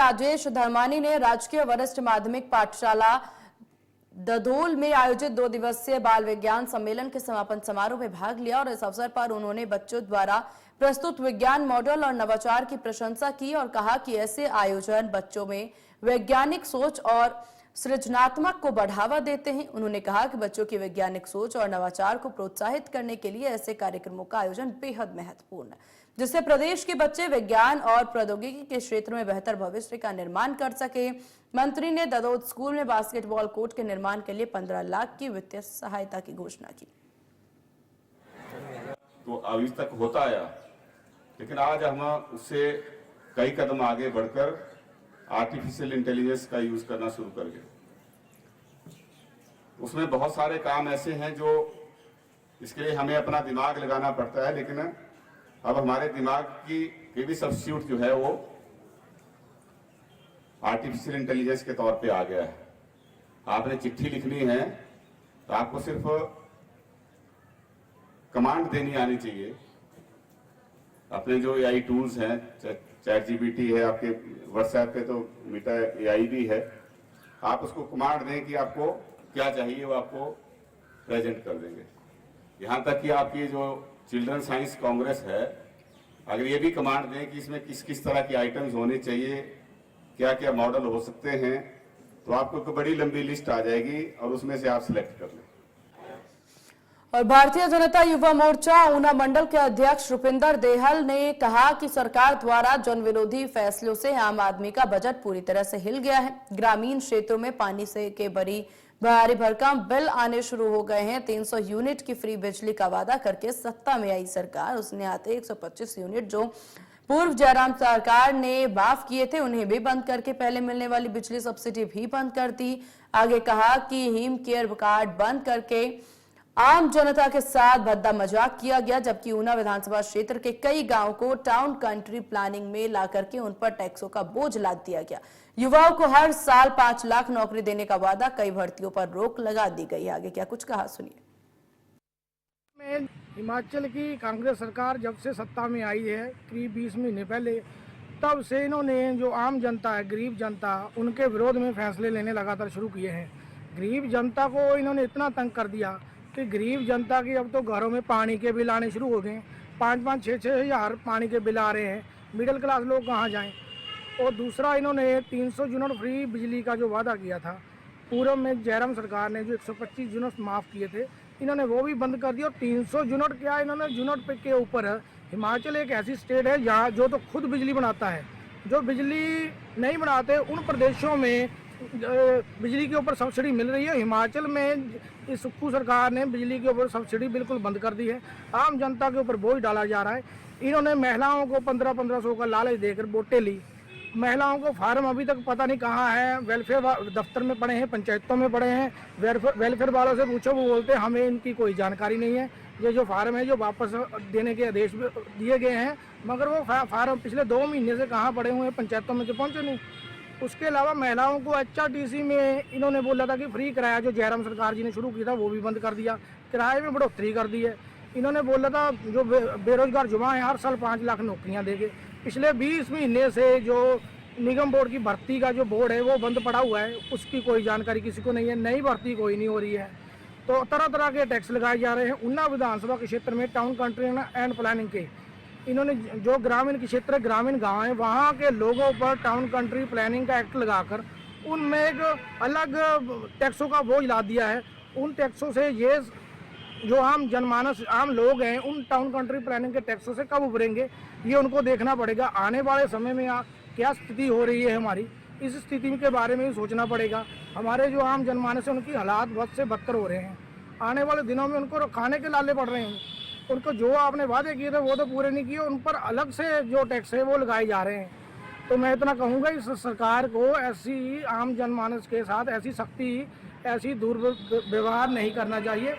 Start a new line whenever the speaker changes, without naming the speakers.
राजेश धर्मानी ने राजकीय वरिष्ठ माध्यमिक पाठशाला दधोल में आयोजित 2 दिवसीय बाल विज्ञान सम्मेलन के समापन समारोह में भाग लिया और इस अवसर पर उन्होंने बच्चों द्वारा प्रस्तुत विज्ञान मॉडल और नवाचार की प्रशंसा की और कहा कि ऐसे आयोजन बच्चों में वैज्ञानिक सोच और सृजनात्मक को बढ़ावा देते हैं। उन्होंने कहा कि बच्चों की वैज्ञानिक सोच और नवाचार को प्रोत्साहित करने के लिए ऐसे कार्यक्रमों का आयोजन बेहद महत्वपूर्ण है, जिससे प्रदेश के बच्चे विज्ञान और प्रौद्योगिकी के क्षेत्र में बेहतर भविष्य का निर्माण कर सके। मंत्री ने ददोद स्कूल में बास्केटबॉल कोर्ट के निर्माण के लिए 15 लाख की वित्तीय सहायता की घोषणा की।
तो अभी तक होता आया, लेकिन आज हम उससे कई कदम आगे बढ़कर आर्टिफिशियल इंटेलिजेंस का यूज करना शुरू कर गए। उसमें बहुत सारे काम ऐसे हैं जो इसके लिए हमें अपना दिमाग लगाना पड़ता है, लेकिन अब हमारे दिमाग की भी सब्स्टिट्यूट जो है वो आर्टिफिशियल इंटेलिजेंस के तौर पे आ गया है। आपने चिट्ठी लिखनी है तो आपको सिर्फ कमांड देनी आनी चाहिए। अपने जो एआई टूल्स हैं, चैट जीपीटी है, आपके व्हाट्सएप पे तो मीटा एआई भी है, आप उसको कमांड दें कि आपको क्या चाहिए, वो आपको प्रेजेंट कर देंगे। यहाँ तक कि आपकी जो चिल्ड्रन साइंस कांग्रेस है, अगर ये भी कमांड दें कि इसमें किस किस तरह की आइटम्स होने चाहिए, क्या क्या मॉडल हो सकते हैं, तो आपको एक बड़ी लंबी लिस्ट आ जाएगी और उसमें से आप सिलेक्ट कर लें।
और भारतीय जनता युवा मोर्चा ऊना मंडल के अध्यक्ष रुपिंदर देहल ने कहा कि सरकार द्वारा जन विरोधी फैसलों से आम आदमी का बजट पूरी तरह से हिल गया है। ग्रामीण क्षेत्रों में पानी से के भारी भरकम बिल आने शुरू हो गए हैं। 300 यूनिट की फ्री बिजली का वादा करके सत्ता में आई सरकार, उसने आते 125 यूनिट जो पूर्व जयराम सरकार ने माफ किए थे उन्हें भी बंद करके पहले मिलने वाली बिजली सब्सिडी भी बंद कर दी। आगे कहा कि हिम केयर कार्ड बंद करके आम जनता के साथ भद्दा मजाक किया गया, जबकि ऊना विधानसभा क्षेत्र के कई गांवों को टाउन कंट्री प्लानिंग में ला करके उन पर टैक्सों का बोझ लाद दिया गया। युवाओं को हर साल 5 लाख नौकरी देने का वादा, कई भर्तियों पर रोक लगा दी गई। आगे क्या कुछ कहा सुनिए।
हिमाचल की कांग्रेस सरकार जब से सत्ता में आई है, करीब 20 महीने पहले, तब से इन्होंने जो आम जनता है, गरीब जनता, उनके विरोध में फैसले लेने लगातार शुरू किए हैं। गरीब जनता को इन्होंने इतना तंग कर दिया कि गरीब जनता की अब तो घरों में पानी के बिल आने शुरू हो गए। 5-5, 6-6 हज़ार पानी के बिल आ रहे हैं। मिडिल क्लास लोग कहाँ जाएं। और दूसरा, इन्होंने 300 यूनिट फ्री बिजली का जो वादा किया था, पूर्व में जयराम सरकार ने जो 125 यूनिट माफ़ किए थे, इन्होंने वो भी बंद कर दिया। और 300 यूनिट क्या, इन्होंने यूनिट पे के ऊपर हिमाचल एक ऐसी स्टेट है जहाँ जो तो खुद बिजली बनाता है, जो बिजली नहीं बनाते उन प्रदेशों में बिजली के ऊपर सब्सिडी मिल रही है। हिमाचल में इस सुक्खू सरकार ने बिजली के ऊपर सब्सिडी बिल्कुल बंद कर दी है। आम जनता के ऊपर बोझ डाला जा रहा है। इन्होंने महिलाओं को 1500 का लालच देकर वोटें ली। महिलाओं को फार्म अभी तक पता नहीं कहाँ है, वेलफेयर दफ्तर में पड़े हैं, पंचायतों में पड़े हैं। वेलफेयर वालों से पूछो, वो बोलते हैं हमें इनकी कोई जानकारी नहीं है। ये जो फार्म है जो वापस देने के आदेश दिए गए हैं, मगर वो फार्म पिछले 2 महीने से कहाँ पड़े हुए हैं, पंचायतों में तो पहुँचे नहीं। उसके अलावा महिलाओं को HRTC में इन्होंने बोला था कि फ्री किराया जो जयराम सरकार जी ने शुरू किया था वो भी बंद कर दिया। किराए में बढ़ोतरी कर दी है। इन्होंने बोला था जो बेरोजगार युवा हैं हर साल 5 लाख नौकरियां देंगे। पिछले 20 महीने से जो निगम बोर्ड की भर्ती का जो बोर्ड है वो बंद पड़ा हुआ है, उसकी कोई जानकारी किसी को नहीं है। नई भर्ती कोई नहीं हो रही है। तो तरह तरह के टैक्स लगाए जा रहे हैं। ऊना विधानसभा के क्षेत्र में टाउन कंट्री एंड प्लानिंग के इन्होंने जो ग्रामीण के क्षेत्र, ग्रामीण गांव है, वहाँ के लोगों पर टाउन कंट्री प्लानिंग का एक्ट लगाकर उनमें एक अलग टैक्सों का बोझ ला दिया है। उन टैक्सों से ये जो आम जनमानस, आम लोग हैं, उन टाउन कंट्री प्लानिंग के टैक्सों से कब उभरेंगे, ये उनको देखना पड़ेगा। आने वाले समय में क्या स्थिति हो रही है हमारी, इस स्थिति के बारे में भी सोचना पड़ेगा। हमारे जो आम जनमानस है उनकी हालात बद से बदतर हो रहे हैं। आने वाले दिनों में उनको खाने के लाले पड़ रहे हैं। उनको जो आपने वादे किए थे वो तो पूरे नहीं किए, उन पर अलग से जो टैक्स है वो लगाए जा रहे हैं। तो मैं इतना कहूँगा इस सरकार को ऐसी आम जनमानस के साथ ऐसी सख्ती, ऐसी दुर्व्यवहार नहीं करना चाहिए।